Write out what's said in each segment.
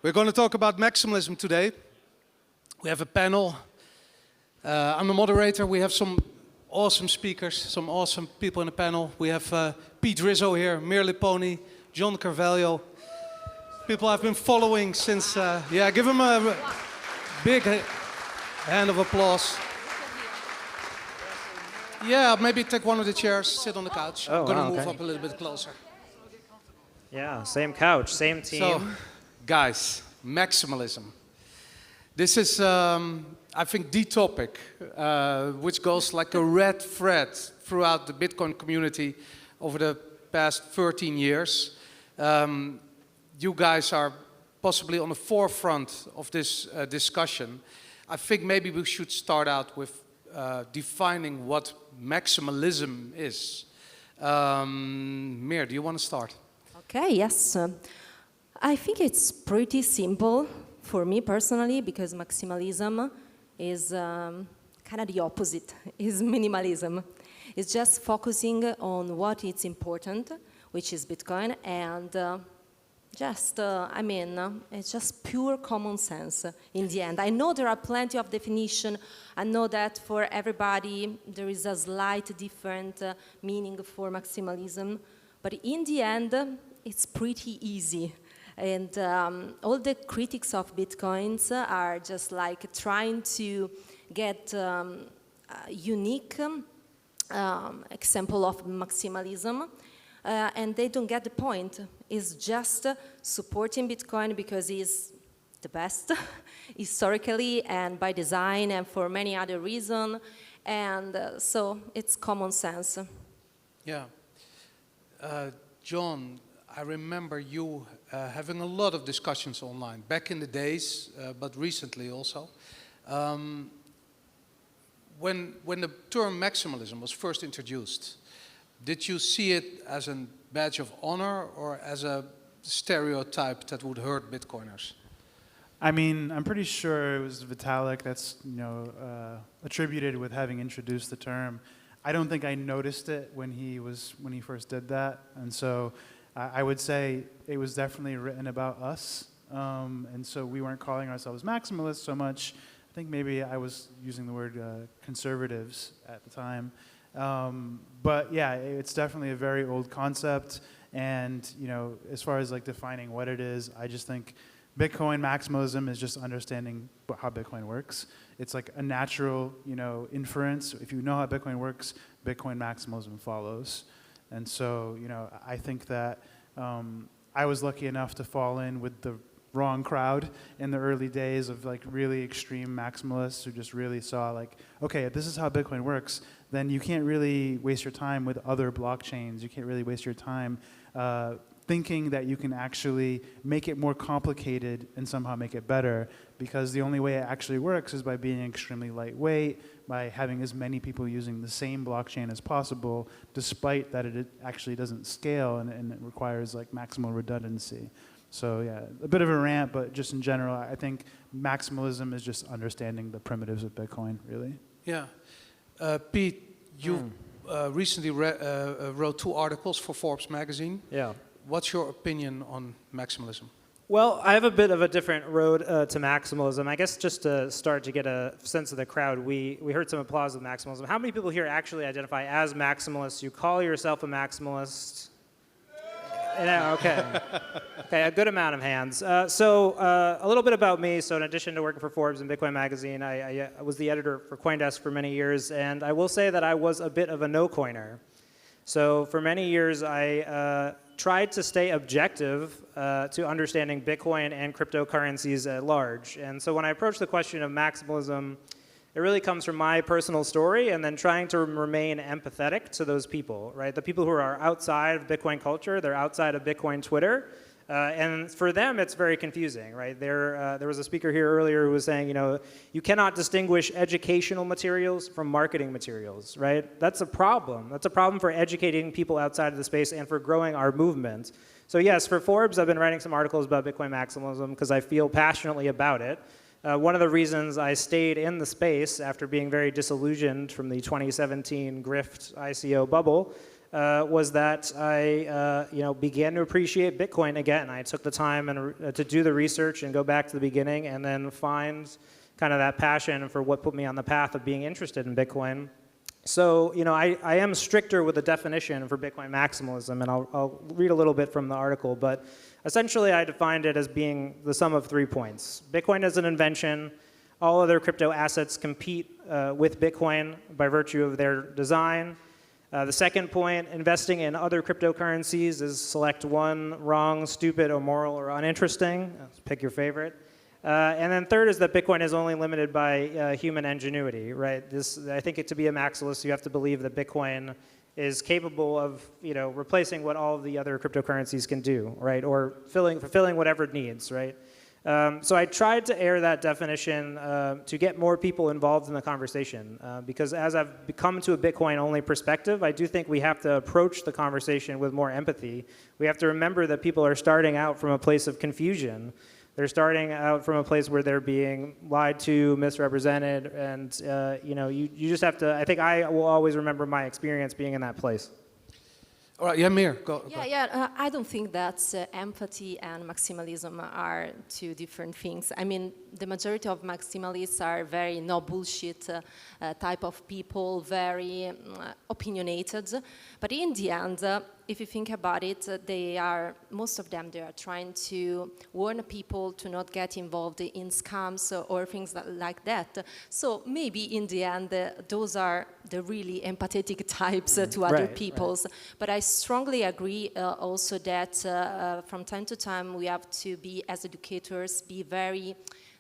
We're going to talk about maximalism today. We have a panel. I'm the moderator. We have some awesome speakers, some awesome people in the panel. We have Rizzo here, Mir Liponi, John Carvalho. People I've been following since, yeah, give them a big hand of applause. Yeah, maybe take one of the chairs, sit on the couch. I'm going to move up a little bit closer. Yeah, same couch, same team. So, guys, maximalism. This is, I think, the topic which goes like a red thread throughout the Bitcoin community over the past 13 years. You guys are possibly on the forefront of this discussion. I think maybe we should start out with defining what maximalism is. Mir, do you want to start? Okay, yes. I think it's pretty simple for me personally, because maximalism is kind of the opposite, is minimalism. It's just focusing on what is important, which is Bitcoin, and it's just pure common sense in the end. I know there are plenty of definitions. I know that for everybody there is a slight different meaning for maximalism, but in the end it's pretty easy. And all the critics of Bitcoins are just like trying to get a unique example of maximalism, and they don't get the point. It's just supporting Bitcoin because it's the best historically and by design and for many other reasons, and so it's common sense. Yeah. John, I remember you having a lot of discussions online, back in the days, but recently also. When the term maximalism was first introduced, did you see it as a badge of honor or as a stereotype that would hurt Bitcoiners? I mean, I'm pretty sure it was Vitalik that's attributed with having introduced the term. I don't think I noticed it when he first did that, and so I would say it was definitely written about us, and so we weren't calling ourselves maximalists so much. I think maybe I was using the word conservatives at the time, but yeah, it's definitely a very old concept. And as far as like defining what it is, I just think Bitcoin maximalism is just understanding how Bitcoin works. It's like a natural, inference. If you know how Bitcoin works, Bitcoin maximalism follows. And so, I think that I was lucky enough to fall in with the wrong crowd in the early days of like really extreme maximalists who just really saw like, okay, if this is how Bitcoin works, then you can't really waste your time with other blockchains. You can't really waste your time thinking that you can actually make it more complicated and somehow make it better, because the only way it actually works is by being extremely lightweight, by having as many people using the same blockchain as possible, despite that it actually doesn't scale and it requires like maximal redundancy. So yeah, a bit of a rant, but just in general, I think maximalism is just understanding the primitives of Bitcoin, really. Yeah. Pete, you recently wrote 2 articles for Forbes magazine. Yeah. What's your opinion on maximalism? Well, I have a bit of a different road to maximalism. I guess just to start to get a sense of the crowd, we heard some applause with maximalism. How many people here actually identify as maximalists? You call yourself a maximalist? Yeah, okay. Okay, a good amount of hands. So a little bit about me. So in addition to working for Forbes and Bitcoin Magazine, I was the editor for CoinDesk for many years, and I will say that I was a bit of a no-coiner. So for many years, I tried to stay objective to understanding Bitcoin and cryptocurrencies at large. And so when I approach the question of maximalism, it really comes from my personal story and then trying to remain empathetic to those people, right? The people who are outside of Bitcoin culture, they're outside of Bitcoin Twitter. And for them, it's very confusing, right? There was a speaker here earlier who was saying, you cannot distinguish educational materials from marketing materials, right? That's a problem. That's a problem for educating people outside of the space and for growing our movement. So yes, for Forbes, I've been writing some articles about Bitcoin maximalism because I feel passionately about it. One of the reasons I stayed in the space after being very disillusioned from the 2017 grift ICO bubble was that I began to appreciate Bitcoin again. I took the time to do the research and go back to the beginning and then find kind of that passion for what put me on the path of being interested in Bitcoin. So, I am stricter with the definition for Bitcoin maximalism, and I'll read a little bit from the article, but essentially I defined it as being the sum of 3 points. Bitcoin is an invention. All other crypto assets compete with Bitcoin by virtue of their design. The second point, investing in other cryptocurrencies is select one, wrong, stupid, immoral, or uninteresting. Pick your favorite. And then third is that Bitcoin is only limited by human ingenuity, right? I think to be a maximalist, you have to believe that Bitcoin is capable of, replacing what all of the other cryptocurrencies can do, right? Or fulfilling whatever it needs, right? So I tried to air that definition to get more people involved in the conversation because as I've come to a Bitcoin-only perspective, I do think we have to approach the conversation with more empathy. We have to remember that people are starting out from a place of confusion. They're starting out from a place where they're being lied to, misrepresented, and you just have to. I think I will always remember my experience being in that place. All right, yeah, Mir, go. I don't think that empathy and maximalism are two different things. I mean, the majority of maximalists are very no bullshit type of people, very opinionated. But in the end, if you think about it, most of them, they are trying to warn people to not get involved in scams or things like that. So maybe in the end, those are the really empathetic types to other peoples. Right. But I strongly agree also that from time to time, we have to be, as educators, be very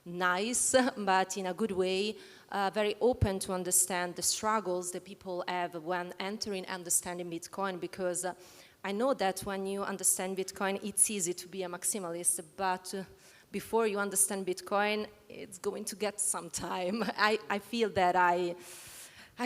nice, but in a good way, very open to understand the struggles that people have when entering understanding Bitcoin, because I know that when you understand Bitcoin, it's easy to be a maximalist, but before you understand Bitcoin, it's going to get some time. I feel that I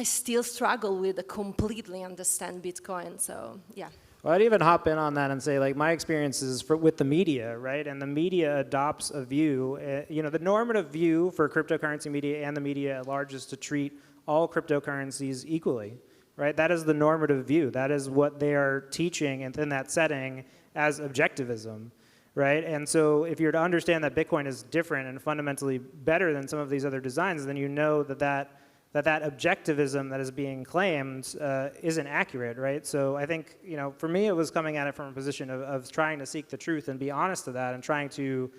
still struggle with completely understand Bitcoin, so yeah. Well, I'd even hop in on that and say, like, my experiences with the media, right? And the media adopts a view, the normative view for cryptocurrency media and the media at large is to treat all cryptocurrencies equally, right? That is the normative view. That is what they are teaching in that setting as objectivism, right? And so if you're to understand that Bitcoin is different and fundamentally better than some of these other designs, then you know that objectivism that is being claimed isn't accurate, right? So I think, for me, it was coming at it from a position of trying to seek the truth and be honest to that and trying to,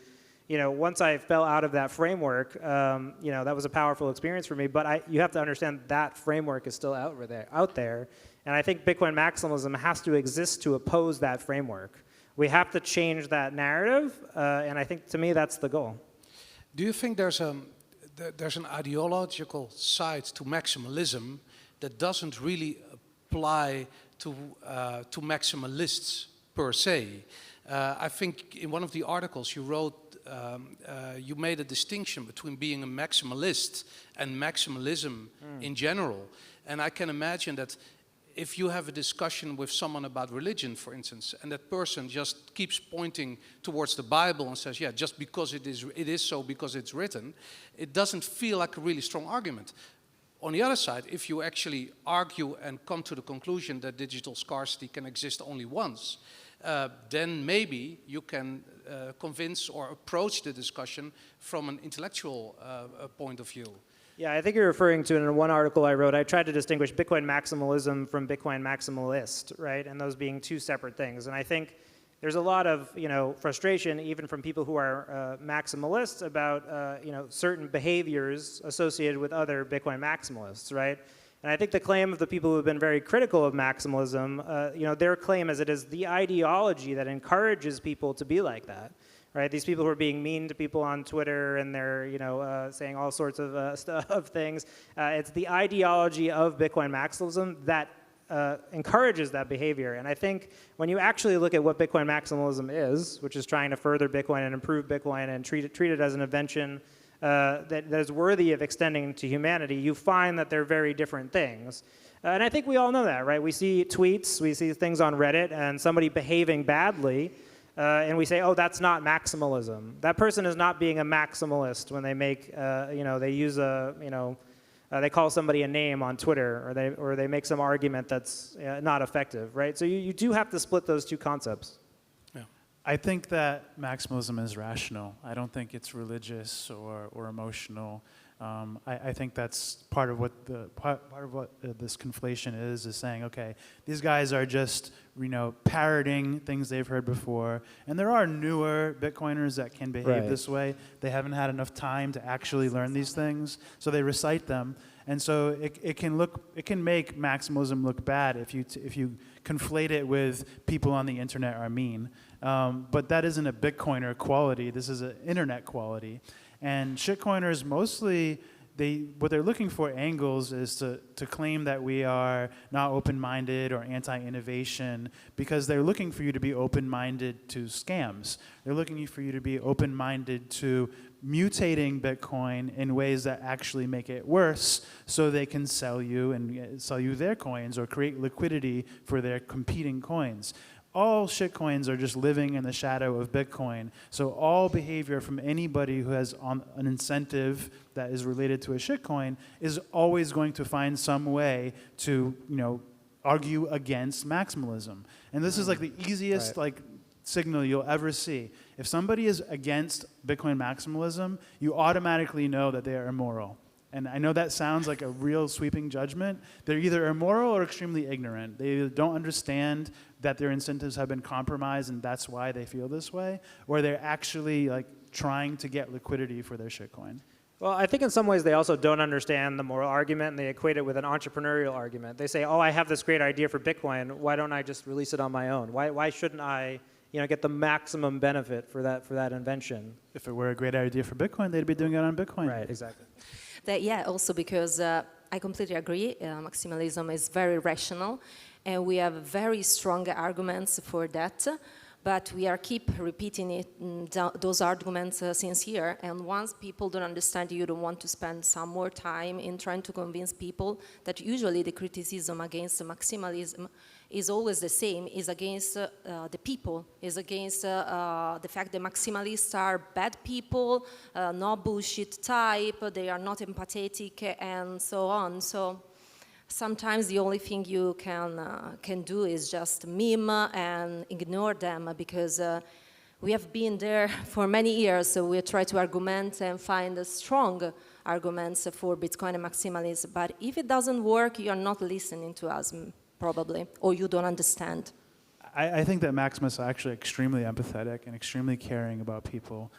once I fell out of that framework, that was a powerful experience for me, but you have to understand that framework is still out there. And I think Bitcoin maximalism has to exist to oppose that framework. We have to change that narrative, and I think, to me, that's the goal. Do you think there's an ideological side to maximalism that doesn't really apply to maximalists per se? I think in one of the articles you wrote, you made a distinction between being a maximalist and maximalism in general. And I can imagine that if you have a discussion with someone about religion, for instance, and that person just keeps pointing towards the Bible and says, yeah, just because it is so because it's written, it doesn't feel like a really strong argument. On the other side, if you actually argue and come to the conclusion that digital scarcity can exist only once, then maybe you can convince or approach the discussion from an intellectual point of view. Yeah, I think you're referring to, in one article I wrote, I tried to distinguish Bitcoin maximalism from Bitcoin maximalist, right? And those being two separate things. And I think there's a lot of, frustration even from people who are maximalists about, certain behaviors associated with other Bitcoin maximalists, right? And I think the claim of the people who have been very critical of maximalism, their claim is it is the ideology that encourages people to be like that. Right, these people who are being mean to people on Twitter and they're, saying all sorts of things. It's the ideology of Bitcoin maximalism that encourages that behavior. And I think when you actually look at what Bitcoin maximalism is, which is trying to further Bitcoin and improve Bitcoin and treat it as an invention that is worthy of extending to humanity, you find that they're very different things. And I think we all know that, right? We see tweets, we see things on Reddit, and somebody behaving badly. And we say, oh, that's not maximalism. That person is not being a maximalist when they make, they use a they call somebody a name on Twitter, or they make some argument that's not effective, right? So you do have to split those two concepts. Yeah. I think that maximalism is rational. I don't think it's religious or emotional. I think that's part of what this conflation is saying, okay, these guys are just parroting things they've heard before, and there are newer Bitcoiners that can behave this way. They haven't had enough time to actually learn these things, so they recite them, and so it can make maximalism look bad if you conflate it with people on the internet are mean, but that isn't a Bitcoiner quality. This is an internet quality. And shitcoiners mostly, what they're looking for angles is to claim that we are not open-minded or anti-innovation, because they're looking for you to be open-minded to scams. They're looking for you to be open-minded to mutating Bitcoin in ways that actually make it worse, so they can sell you their coins or create liquidity for their competing coins. All shitcoins are just living in the shadow of Bitcoin. So all behavior from anybody who has an incentive that is related to a shitcoin is always going to find some way to, argue against maximalism. And this is like the easiest signal you'll ever see. If somebody is against Bitcoin maximalism, you automatically know that they are immoral. And I know that sounds like a real sweeping judgment. They're either immoral or extremely ignorant. They either don't understand that their incentives have been compromised and that's why they feel this way, or they're actually trying to get liquidity for their shitcoin. Well, I think in some ways they also don't understand the moral argument, and they equate it with an entrepreneurial argument. They say, oh, I have this great idea for Bitcoin. Why don't I just release it on my own? Why shouldn't I get the maximum benefit for that invention? If it were a great idea for Bitcoin, they'd be doing it on Bitcoin. Right, exactly. Also because I completely agree. Maximalism is very rational, and we have very strong arguments for that. But we keep repeating those arguments since years. And once people don't understand, you don't want to spend some more time in trying to convince people that usually the criticism against maximalism is always the same, is against the people, is against the fact that maximalists are bad people, no bullshit type, they are not empathetic, and so on. So sometimes the only thing you can do is just meme and ignore them, because we have been there for many years, so we try to argument and find strong arguments for Bitcoin and maximalism. But if it doesn't work, you're not listening to us, probably, or you don't understand. I think that maximalists are actually extremely empathetic and extremely caring about people.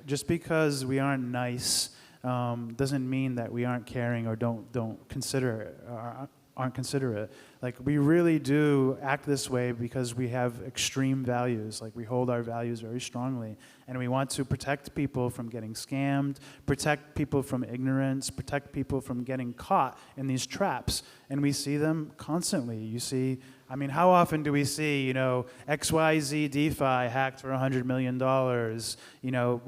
Just because we aren't nice doesn't mean that we aren't caring or don't consider or aren't considerate. We really do act this way because we have extreme values. We hold our values very strongly, and we want to protect people from getting scammed, protect people from ignorance, protect people from getting caught in these traps. And we see them constantly. You see, how often do we see, XYZ DeFi hacked for $100 million?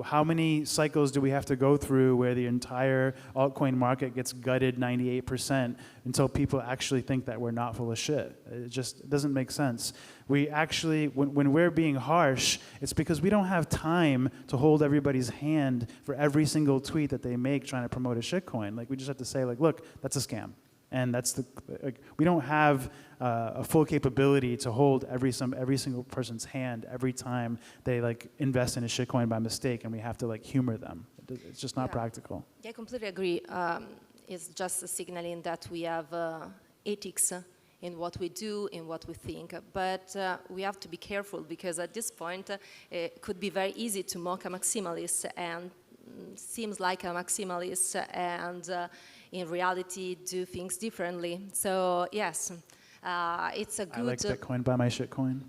How many cycles do we have to go through where the entire altcoin market gets gutted 98% until people actually think that we're not full of shit? It just doesn't make sense. We actually, when we're being harsh, it's because we don't have time to hold everybody's hand for every single tweet that they make trying to promote a shitcoin. We just have to say, look, that's a scam. And that's we don't have a full capability to hold every single person's hand every time they invest in a shitcoin by mistake, and we have to humor them. It's just not practical. Yeah, I completely agree. It's just signaling that we have ethics in what we do, in what we think. But we have to be careful, because at this point it could be very easy to mock a maximalist and seems like a maximalist and in reality do things differently. So yes, it's a good... I like Bitcoin, buy my shitcoin.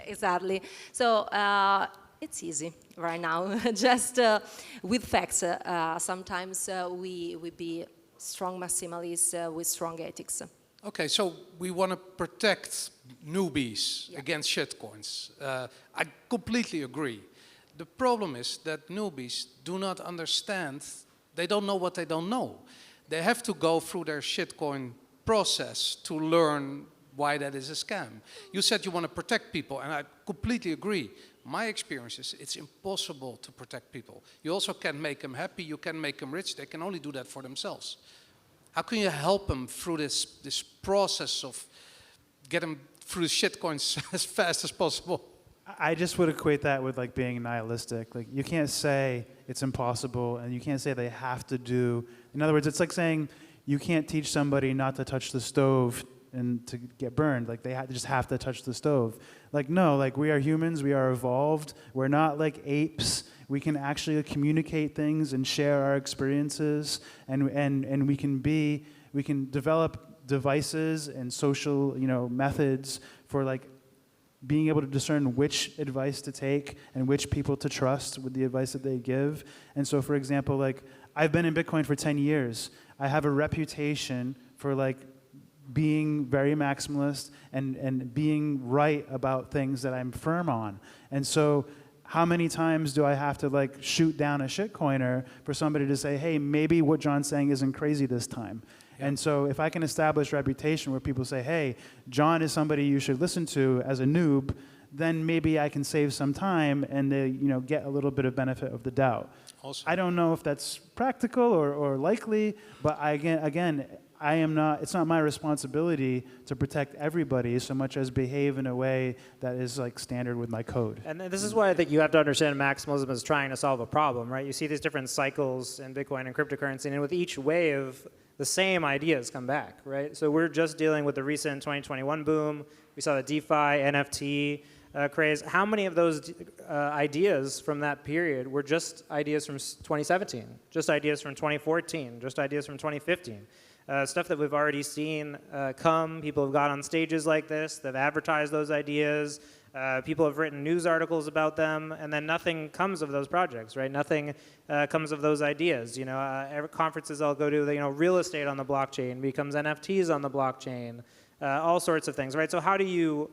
Exactly. So it's easy right now, just with facts. Sometimes we be strong maximalists with strong ethics. Okay, so we want to protect newbies against shitcoins. I completely agree. The problem is that newbies do not understand, they don't know what they don't know. They have to go through their shitcoin process to learn why that is a scam. You said you want to protect people, and I completely agree. My experience is it's impossible to protect people. You also can't make them happy, you can make them rich, they can only do that for themselves. How can you help them through this process of get them through the shitcoins as fast as possible? I just would equate that with like being nihilistic. Like you can't say it's impossible, and you can't say they have to do. In other words, it's like saying you can't teach somebody not to touch the stove and to get burned. Like they just have to touch the stove. Like no, like we are humans. We are evolved. We're not like apes. We can actually communicate things and share our experiences, and we can develop devices and social methods for like being able to discern which advice to take and which people to trust with the advice that they give. And so, for example, like I've been in Bitcoin for 10 years. I have a reputation for like being very maximalist and being right about things that I'm firm on. And so how many times do I have to like shoot down a shitcoiner for somebody to say, hey, maybe what John's saying isn't crazy this time? And so if I can establish reputation where people say, hey, John is somebody you should listen to as a noob, then maybe I can save some time and they get a little bit of benefit of the doubt. Awesome. I don't know if that's practical or likely, but again, it's not my responsibility to protect everybody so much as behave in a way that is like standard with my code. And this is why I think you have to understand maximalism is trying to solve a problem, right? You see these different cycles in Bitcoin and cryptocurrency, and with each wave, the same ideas come back, right? So we're just dealing with the recent 2021 boom. We saw the DeFi, NFT craze. How many of those ideas from that period were just ideas from 2017, just ideas from 2014, just ideas from 2015? Stuff that we've already seen come. People have got on stages like this. They've advertised those ideas. People have written news articles about them, and then nothing comes of those projects, right? Nothing comes of those ideas. Every conferences I'll go to, real estate on the blockchain becomes NFTs on the blockchain, all sorts of things, right? So how do you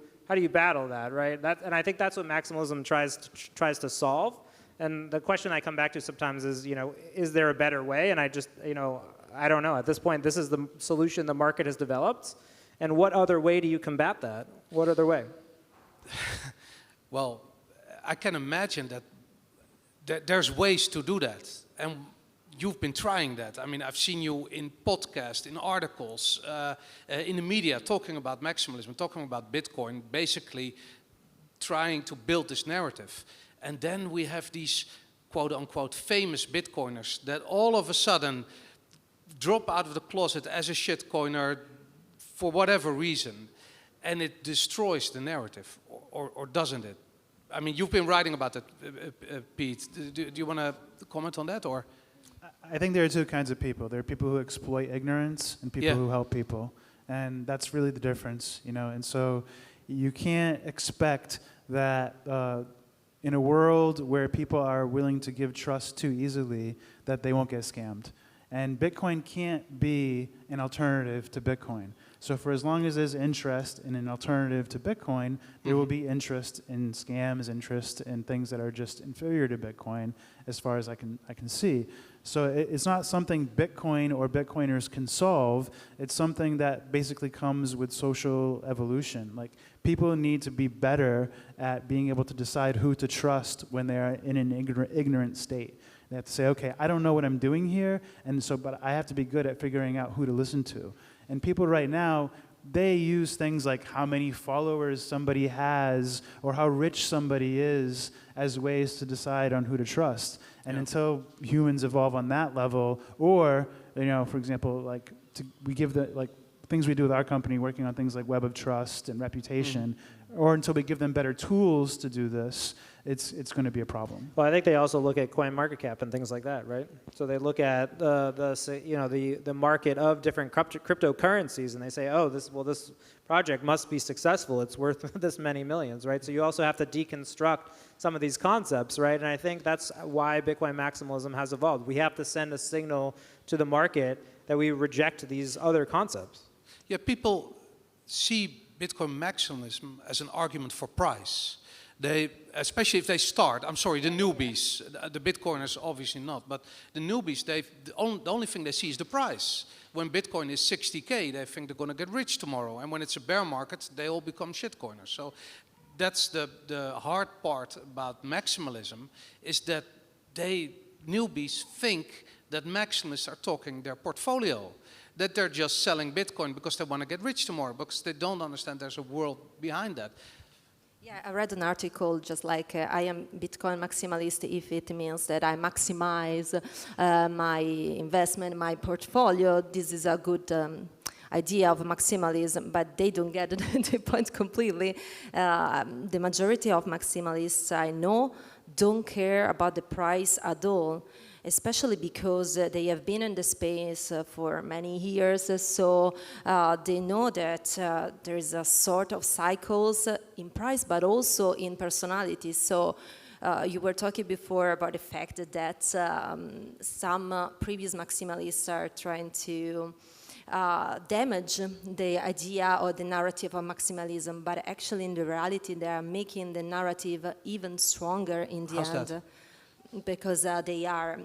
battle that, right? And I think that's what maximalism tries to solve. And the question I come back to sometimes is there a better way? And I just, I don't know. At this point, this is the solution the market has developed. And what other way do you combat that? What other way? Well, I can imagine that there's ways to do that. And you've been trying that. I mean, I've seen you in podcasts, in articles, in the media talking about maximalism, talking about Bitcoin, basically trying to build this narrative. And then we have these quote-unquote famous Bitcoiners that all of a sudden drop out of the closet as a shitcoiner for whatever reason, and it destroys the narrative, or doesn't it? I mean, you've been writing about that, Pete. Do you want to comment on that, or? I think there are two kinds of people. There are people who exploit ignorance and people who help people, and that's really the difference, And so you can't expect that in a world where people are willing to give trust too easily, that they won't get scammed. And Bitcoin can't be an alternative to Bitcoin. So for as long as there's interest in an alternative to Bitcoin, there will be interest in scams, interest in things that are just inferior to Bitcoin, as far as I can see. So it's not something Bitcoin or Bitcoiners can solve. It's something that basically comes with social evolution. Like people need to be better at being able to decide who to trust when they are in an ignorant state. They have to say, okay, I don't know what I'm doing here, but I have to be good at figuring out who to listen to. And people right now, they use things like how many followers somebody has or how rich somebody is as ways to decide on who to trust. And until humans evolve on that level, or for example, we give things we do with our company, working on things like Web of Trust and reputation, or until we give them better tools to do this, it's going to be a problem. Well, I think they also look at coin market cap and things like that, right? So they look at the market of different cryptocurrencies, and they say, oh, this project must be successful. It's worth this many millions, right? So you also have to deconstruct some of these concepts, right? And I think that's why Bitcoin maximalism has evolved. We have to send a signal to the market that we reject these other concepts. Yeah, people see Bitcoin maximalism as an argument for price. They, especially if they start, the newbies, the Bitcoiners obviously not, but the newbies, the only thing they see is the price. When Bitcoin is 60K, they think they're going to get rich tomorrow. And when it's a bear market, they all become shitcoiners. So that's the hard part about maximalism, is that newbies think that maximalists are talking their portfolio. that they're just selling Bitcoin because they want to get rich tomorrow, because they don't understand there's a world behind that. Yeah, I read an article just like I am Bitcoin maximalist if it means that I maximize my investment, my portfolio. This is a good idea of maximalism, but they don't get the point completely. The majority of maximalists I know don't care about the price at all, especially because they have been in the space for many years, so they know that there is a sort of cycles in price, but also in personality. So you were talking before about the fact that some previous maximalists are trying to damage the idea or the narrative of maximalism, but actually in the reality they are making the narrative even stronger in the How's end. that? Because they are,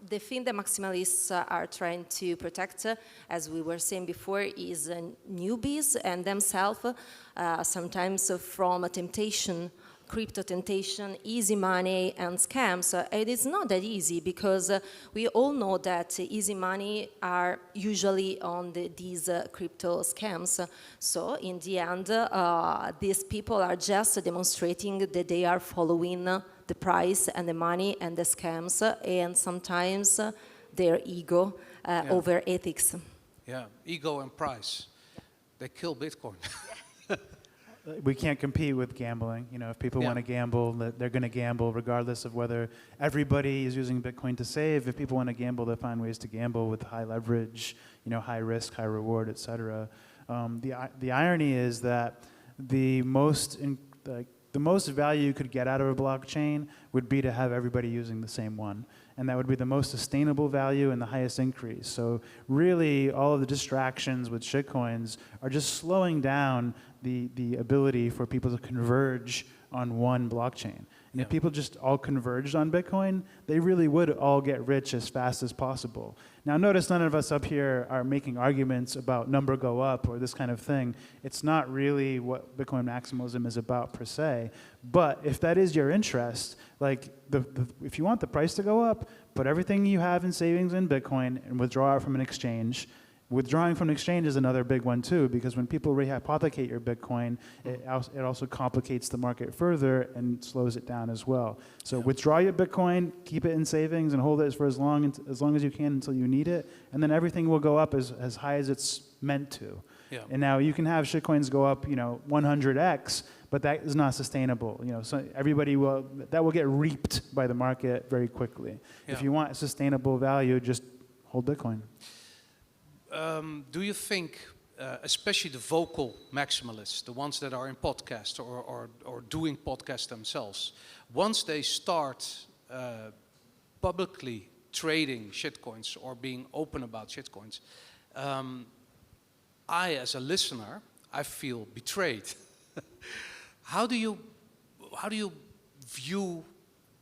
the thing that maximalists are trying to protect, as we were saying before, is newbies and themselves, sometimes from a temptation, crypto temptation, easy money, and scams. It is not that easy because we all know that easy money are usually on these crypto scams. So in the end, these people are just demonstrating that they are following the price and the money and the scams, and sometimes their ego over ethics. Yeah, ego and price. They kill Bitcoin. We can't compete with gambling. You know, if people want to gamble, they're going to gamble regardless of whether everybody is using Bitcoin to save. If people want to gamble, they'll find ways to gamble with high leverage, you know, high risk, high reward, et cetera. The irony is that the most value you could get out of a blockchain would be to have everybody using the same one. And that would be the most sustainable value and the highest increase. So really, all of the distractions with shitcoins are just slowing down the ability for people to converge on one blockchain. And if people just all converged on Bitcoin, they really would all get rich as fast as possible. Now notice none of us up here are making arguments about number go up or this kind of thing. It's not really what Bitcoin maximalism is about per se. But if that is your interest, like if you want the price to go up, put everything you have in savings in Bitcoin and withdraw it from an exchange. Withdrawing from an exchange is another big one too, because when people rehypothecate your Bitcoin, it also complicates the market further and slows it down as well. So withdraw your Bitcoin, keep it in savings, and hold it for as long as you can until you need it, and then everything will go up as high as it's meant to. Yeah. And now you can have shitcoins go up, 100x, but that is not sustainable. So that will get reaped by the market very quickly. Yeah. If you want sustainable value, just hold Bitcoin. Do you think, especially the vocal maximalists, the ones that are in podcasts or doing podcasts themselves, once they start publicly trading shitcoins or being open about shitcoins, I, as a listener, I feel betrayed. How do you view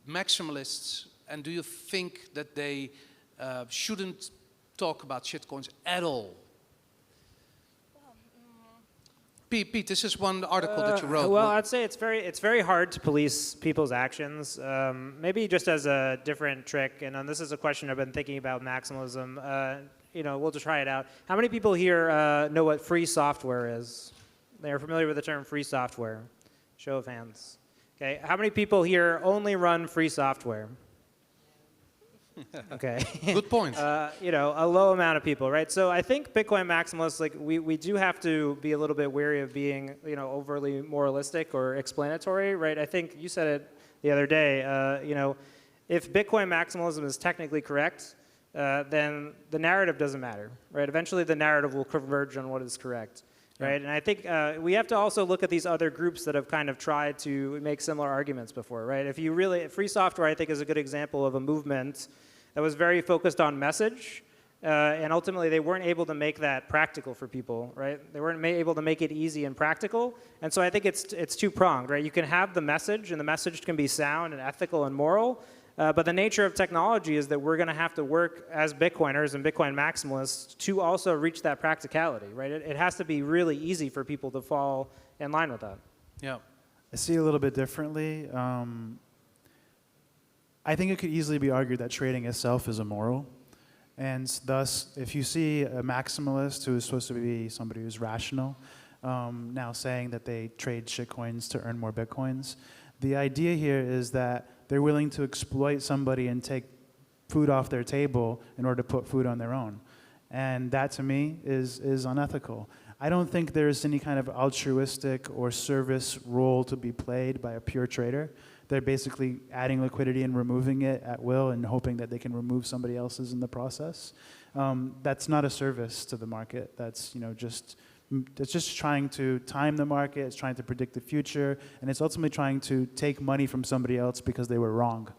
maximalists, and do you think that they shouldn't talk about shitcoins at all? Pete, this is one article that you wrote. Well, I'd say it's very hard to police people's actions. Maybe just as a different trick, and this is a question I've been thinking about maximalism. We'll just try it out. How many people here know what free software is? They are familiar with the term free software? Show of hands. Okay. How many people here only run free software? Okay. Good point. A low amount of people, right? So I think Bitcoin maximalists, we do have to be a little bit wary of being, overly moralistic or explanatory, right? I think you said it the other day, if Bitcoin maximalism is technically correct, then the narrative doesn't matter, right? Eventually the narrative will converge on what is correct, right? And I think we have to also look at these other groups that have kind of tried to make similar arguments before, right? Free software, I think, is a good example of a movement that was very focused on message, and ultimately they weren't able to make that practical for people, right? They weren't able to make it easy and practical, and so I think it's two-pronged, right? You can have the message, and the message can be sound and ethical and moral, but the nature of technology is that we're going to have to work as Bitcoiners and Bitcoin maximalists to also reach that practicality, right? It has to be really easy for people to fall in line with that. Yeah. I see it a little bit differently. I think it could easily be argued that trading itself is immoral. And thus, if you see a maximalist who is supposed to be somebody who's rational, now saying that they trade shitcoins to earn more bitcoins, the idea here is that they're willing to exploit somebody and take food off their table in order to put food on their own. And that, to me, is unethical. I don't think there's any kind of altruistic or service role to be played by a pure trader. They're basically adding liquidity and removing it at will and hoping that they can remove somebody else's in the process. That's not a service to the market. That's, it's just trying to time the market, it's trying to predict the future, and it's ultimately trying to take money from somebody else because they were wrong.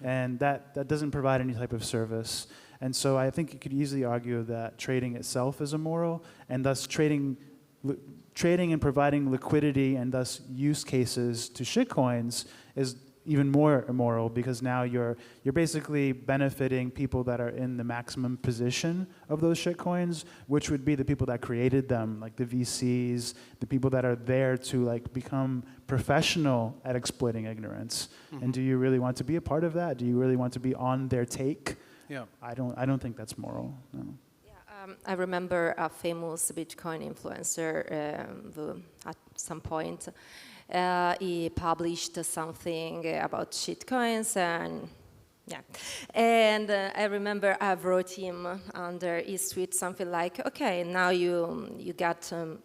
And that doesn't provide any type of service. And so I think you could easily argue that trading itself is immoral, and thus trading and providing liquidity and thus use cases to shitcoins is even more immoral, because now you're basically benefiting people that are in the maximum position of those shitcoins, which would be the people that created them, like the VCs, the people that are there to become professional at exploiting ignorance. Mm-hmm. And do you really want to be a part of that? Do you really want to be on their take? Yeah. I don't think that's moral. No. I remember a famous Bitcoin influencer at some point. He published something about shitcoins, and I remember I wrote him under his tweet something like, okay, now you got some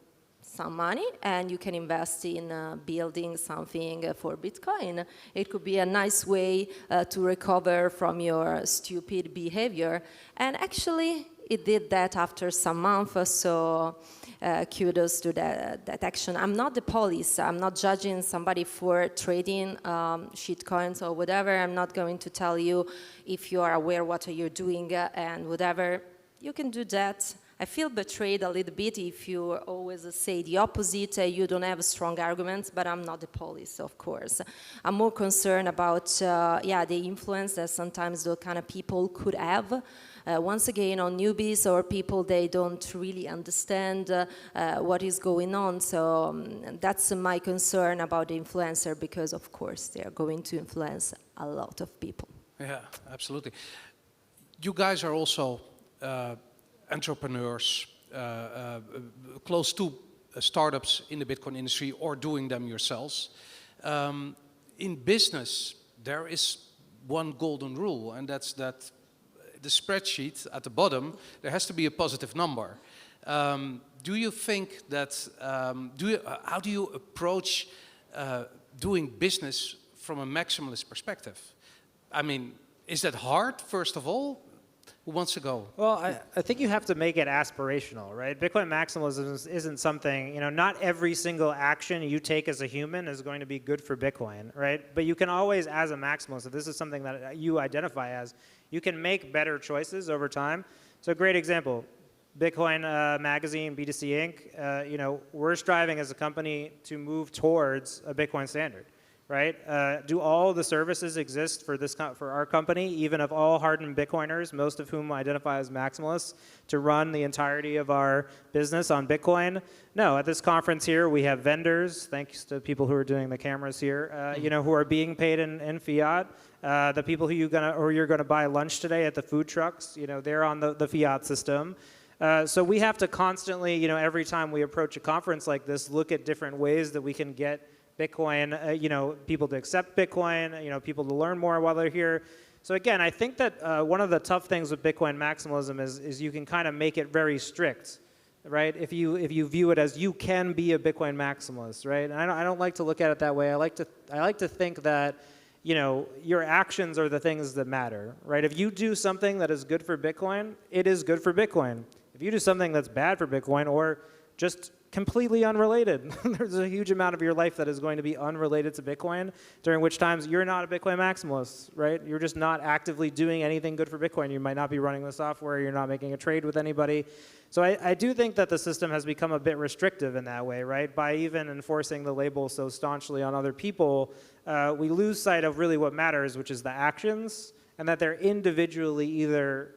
money and you can invest in building something for Bitcoin. It could be a nice way to recover from your stupid behavior. And actually, it did that after some months, so kudos to that action. I'm not the police. I'm not judging somebody for trading shitcoins or whatever. I'm not going to tell you if you are aware what you're doing and whatever. You can do that. I feel betrayed a little bit if you always say the opposite, you don't have strong arguments, but I'm not the police, of course. I'm more concerned about, the influence that sometimes those kind of people could have. Once again, on newbies or people, they don't really understand what is going on. So that's my concern about the influencer, because, of course, they are going to influence a lot of people. Yeah, absolutely. You guys are also entrepreneurs, close to startups in the Bitcoin industry or doing them yourselves. In business, there is one golden rule, and that's that the spreadsheet at the bottom, there has to be a positive number. Do you think that, how do you approach doing business from a maximalist perspective? I mean, is that hard, first of all? Who wants to go? Well, I think you have to make it aspirational, right? Bitcoin maximalism isn't something, not every single action you take as a human is going to be good for Bitcoin, right? But you can always, as a maximalist, if this is something that you identify as, you can make better choices over time. So a great example, Bitcoin Magazine, B2C Inc., we're striving as a company to move towards a Bitcoin standard. Right? Do all the services exist for our company, even of all hardened Bitcoiners, most of whom identify as maximalists, to run the entirety of our business on Bitcoin? No. At this conference here, we have vendors, thanks to people who are doing the cameras here, who are being paid in fiat. The people who you're gonna buy lunch today at the food trucks, they're on the fiat system. So we have to constantly, every time we approach a conference like this, look at different ways that we can get Bitcoin, people to accept Bitcoin, people to learn more while they're here. So again, I think that one of the tough things with Bitcoin maximalism is you can kind of make it very strict, right? If you view it as you can be a Bitcoin maximalist, right? And I don't like to look at it that way. I like to think that your actions are the things that matter, right? If you do something that is good for Bitcoin, it is good for Bitcoin. If you do something that's bad for Bitcoin or just completely unrelated. There's a huge amount of your life that is going to be unrelated to Bitcoin, during which times you're not a Bitcoin maximalist, right? You're just not actively doing anything good for Bitcoin. You might not be running the software. You're not making a trade with anybody. So I do think that the system has become a bit restrictive in that way, right? By even enforcing the label so staunchly on other people, we lose sight of really what matters, which is the actions, and that they're individually either,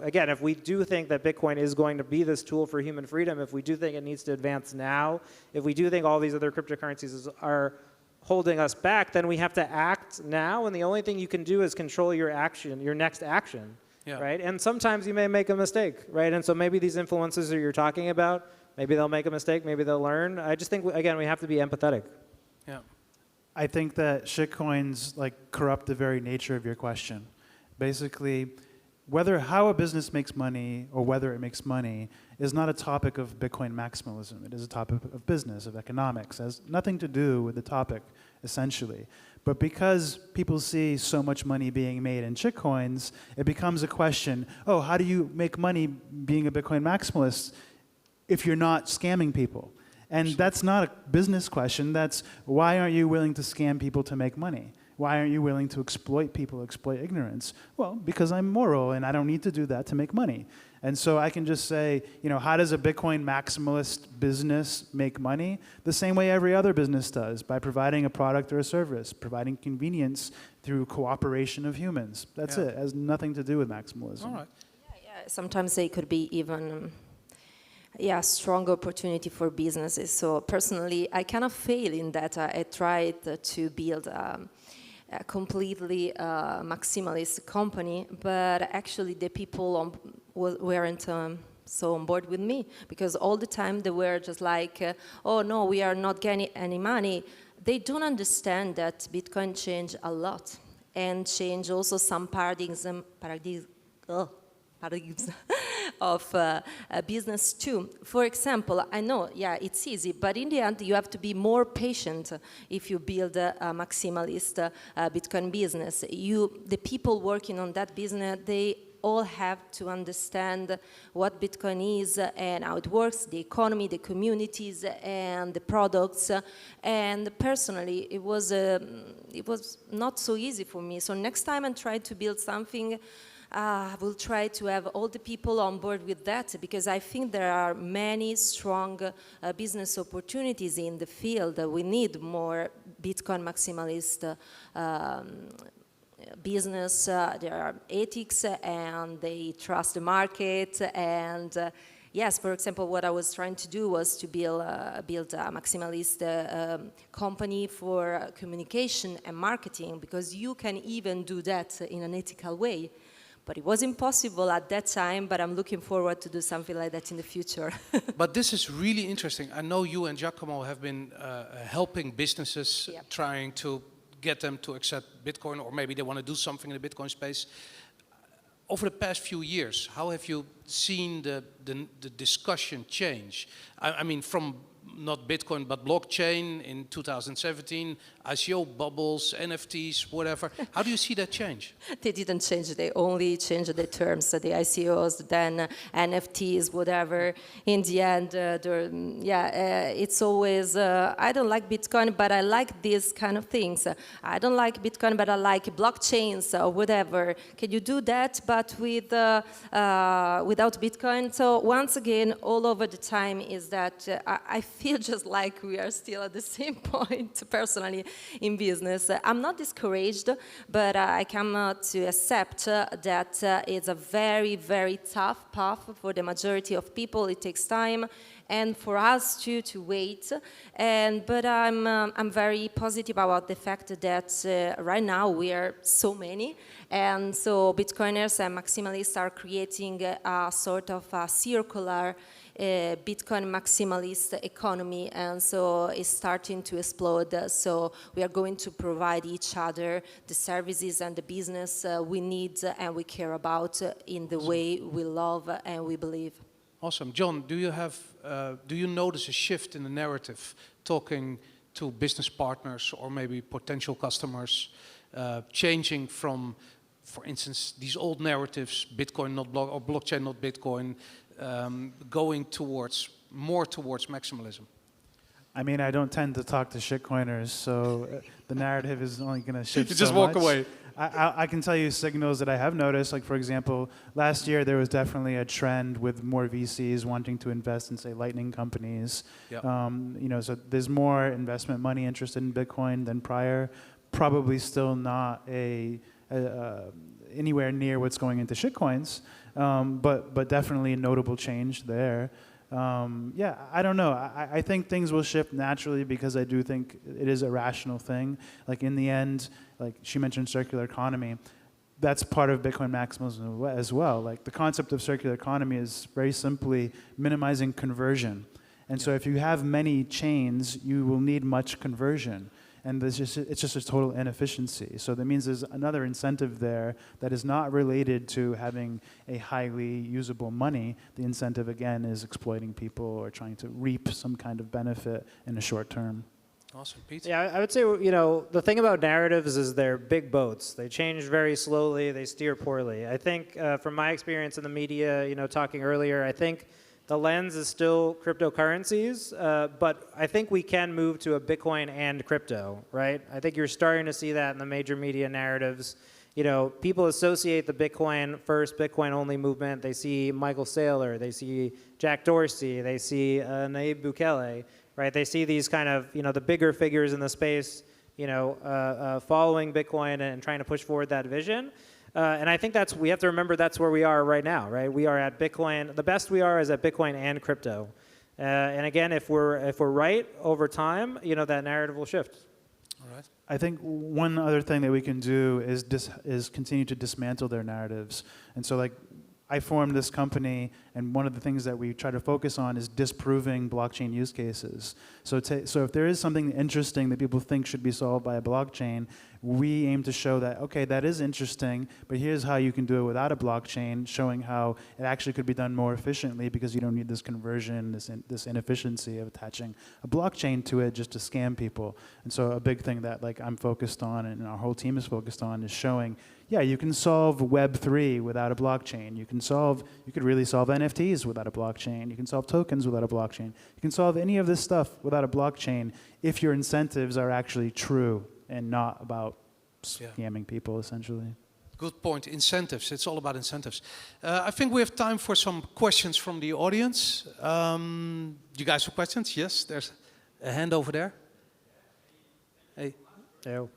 again, if we do think that Bitcoin is going to be this tool for human freedom, if we do think it needs to advance now, if we do think all these other cryptocurrencies are holding us back, then we have to act now, and the only thing you can do is control your action, your next action. Yeah. right? And sometimes you may make a mistake, right? And so maybe these influencers that you're talking about, maybe they'll make a mistake, maybe they'll learn. I just think, again, we have to be empathetic. Yeah. I think that shitcoins like corrupt the very nature of your question. Basically, how a business makes money or whether it makes money is not a topic of Bitcoin maximalism. It is a topic of business, of economics. It has nothing to do with the topic, essentially. But because people see so much money being made in shitcoins, it becomes a question, oh, how do you make money being a Bitcoin maximalist if you're not scamming people? And that's not a business question. That's why aren't you willing to scam people to make money? Why aren't you willing to exploit people, exploit ignorance? Well, because I'm moral and I don't need to do that to make money. And so I can just say, how does a Bitcoin maximalist business make money? The same way every other business does, by providing a product or a service, providing convenience through cooperation of humans. That's it. It has nothing to do with maximalism. All right. Yeah, sometimes they could be even strong opportunity for businesses. So personally, I kind of fail in that. I tried to build a completely maximalist company, but actually the people weren't so on board with me, because all the time they were just like, oh no, we are not getting any money. They don't understand that Bitcoin changed a lot and changed also some paradigms of business too. For example, I know, it's easy, but in the end, you have to be more patient if you build a maximalist Bitcoin business. The people working on that business, they all have to understand what Bitcoin is and how it works, the economy, the communities, and the products. And personally, it was not so easy for me. So next time I try to build something, I will try to have all the people on board with that, because I think there are many strong business opportunities in the field. We need more Bitcoin maximalist business. There are ethics and they trust the market. And yes, for example, what I was trying to do was to build a maximalist company for communication and marketing, because you can even do that in an ethical way. But it was impossible at that time, but I'm looking forward to do something like that in the future. But this is really interesting. I know you and Giacomo have been helping businesses, trying to get them to accept Bitcoin, or maybe they want to do something in the Bitcoin space. Over the past few years, how have you seen the discussion change? I mean, from not Bitcoin, but blockchain in 2017, ICO bubbles, NFTs, whatever. How do you see that change? They didn't change. They only changed the terms, the ICOs, then NFTs, whatever. In the end, it's always, I don't like Bitcoin, but I like these kind of things. I don't like Bitcoin, but I like blockchains or whatever. Can you do that, but without Bitcoin? So once again, all over the time is that I feel just like we are still at the same point, personally, in business. I'm not discouraged, but I come to accept that it's a very, very tough path for the majority of people. It takes time, and for us too to wait. But I'm very positive about the fact that right now we are so many, and so Bitcoiners and maximalists are creating a sort of a circular Bitcoin maximalist economy, and so it's starting to explode. So we are going to provide each other the services and the business we need and we care about in the way we love and we believe. Awesome. John, do you notice a shift in the narrative, talking to business partners or maybe potential customers, changing from, for instance, these old narratives, Bitcoin not block or blockchain not Bitcoin, going more towards maximalism? I mean, I don't tend to talk to shitcoiners, so the narrative is only going to shift. You just walk away. I can tell you signals that I have noticed. Like, for example, last year there was definitely a trend with more VCs wanting to invest in, say, Lightning companies. Yep. So there's more investment money interested in Bitcoin than prior. Probably still not anywhere near what's going into shitcoins, but definitely a notable change there. I don't know. I think things will shift naturally because I do think it is a rational thing. Like in the end, like she mentioned circular economy, that's part of Bitcoin maximalism as well. Like the concept of circular economy is very simply minimizing conversion. And so if you have many chains, you will need much conversion. And it's just a total inefficiency. So that means there's another incentive there that is not related to having a highly usable money. The incentive, again, is exploiting people or trying to reap some kind of benefit in the short term. Awesome, Pete. Yeah, I would say, you know, the thing about narratives is they're big boats. They change very slowly. They steer poorly. I think from my experience in the media, you know, talking earlier, I think the lens is still cryptocurrencies, but I think we can move to a Bitcoin and crypto, right? I think you're starting to see that in the major media narratives. You know, people associate the Bitcoin first, Bitcoin only movement. They see Michael Saylor, they see Jack Dorsey, they see Nayib Bukele, right? They see these kind of, you know, the bigger figures in the space, you know, following Bitcoin and trying to push forward that vision. And I think we have to remember that's where we are right now, right? We are at Bitcoin. The best we are is at Bitcoin and crypto. And again, if we're right over time, you know, that narrative will shift. All right. I think one other thing that we can do is continue to dismantle their narratives. And so, like, I formed this company, and one of the things that we try to focus on is disproving blockchain use cases. So if there is something interesting that people think should be solved by a blockchain, we aim to show that, okay, that is interesting, but here's how you can do it without a blockchain, showing how it actually could be done more efficiently because you don't need this conversion, this inefficiency of attaching a blockchain to it just to scam people. And so a big thing that, like, I'm focused on and our whole team is focused on is showing, yeah, you can solve Web3 without a blockchain. You could really solve NFTs without a blockchain. You can solve tokens without a blockchain. You can solve any of this stuff without a blockchain if your incentives are actually true and not about scamming people, essentially. Good point. Incentives. It's all about incentives. I think we have time for some questions from the audience. You guys have questions? Yes, there's a hand over there. Hey. Yo.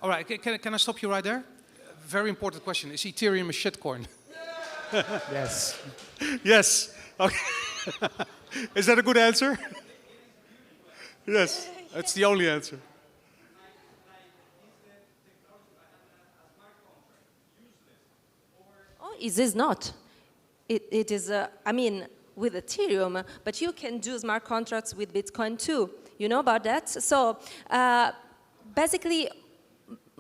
All right, can I stop you right there? Very important question. Is Ethereum a shitcoin? Yes. Yes. Okay. Is that a good answer? Yes, that's the only answer. Oh, it is not. It is, I mean, with Ethereum, but you can do smart contracts with Bitcoin too. You know about that? So basically,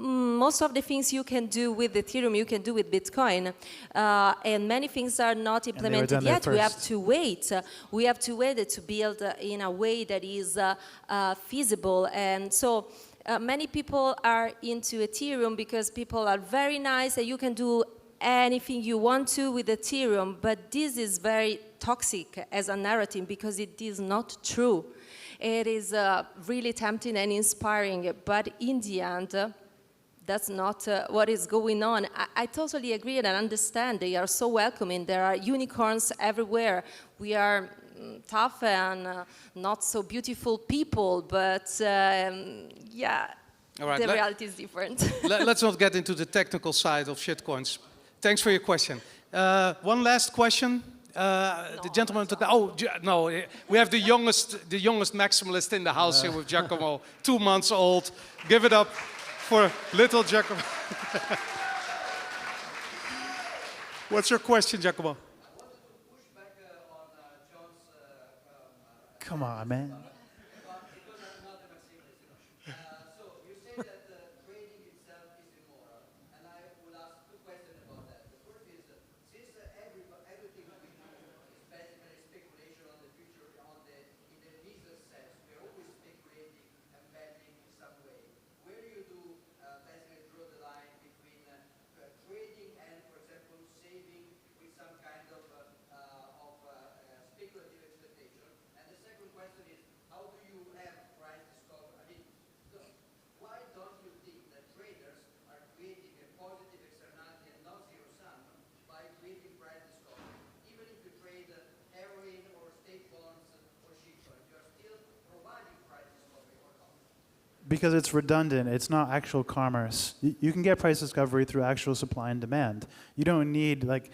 most of the things you can do with Ethereum, you can do with Bitcoin. And many things are not implemented yet. We have to wait. We have to wait to build in a way that is feasible. And so many people are into Ethereum because people are very nice and you can do anything you want to with Ethereum. But this is very toxic as a narrative because it is not true. It is really tempting and inspiring, but in the end, that's not what is going on. I totally agree and understand. They are so welcoming. There are unicorns everywhere. We are tough and not so beautiful people, but yeah, all right, the reality is different. Let's not get into the technical side of shitcoins. Thanks for your question. One last question. The gentleman took the. Oh no, we have the youngest maximalist in the house here with Giacomo, 2 months old. Give it up for little Giacomo. What's your question, Giacomo? Come on, man. Because it's redundant. It's not actual commerce. You can get price discovery through actual supply and demand. You don't need like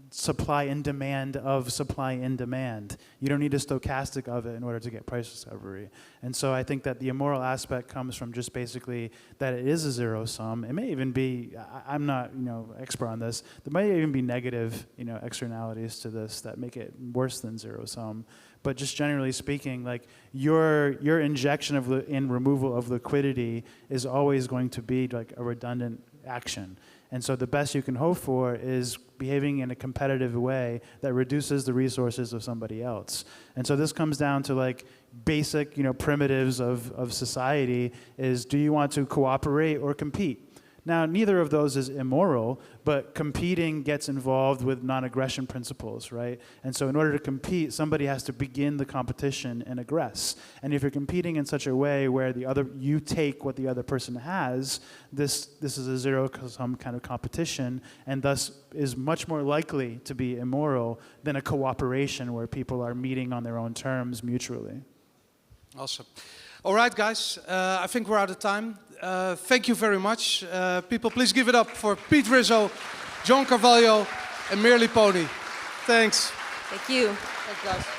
supply and demand of supply and demand. You don't need a stochastic of it in order to get price discovery. And so I think that the immoral aspect comes from just basically that it is a zero sum. It may even be, I'm not, expert on this. There might even be negative, externalities to this that make it worse than zero sum. But just generally speaking, like your injection of and removal of liquidity is always going to be like a redundant action. And so the best you can hope for is behaving in a competitive way that reduces the resources of somebody else. And so this comes down to like basic, primitives of society is, do you want to cooperate or compete? Now, neither of those is immoral, but competing gets involved with non-aggression principles, right? And so in order to compete, somebody has to begin the competition and aggress. And if you're competing in such a way where you take what the other person has, this is a zero-sum kind of competition, and thus is much more likely to be immoral than a cooperation where people are meeting on their own terms mutually. Awesome. All right, guys, I think we're out of time. Thank you very much. People, please give it up for Pete Rizzo, John Carvalho, and Mir Liponi. Thanks. Thank you. Thanks, guys.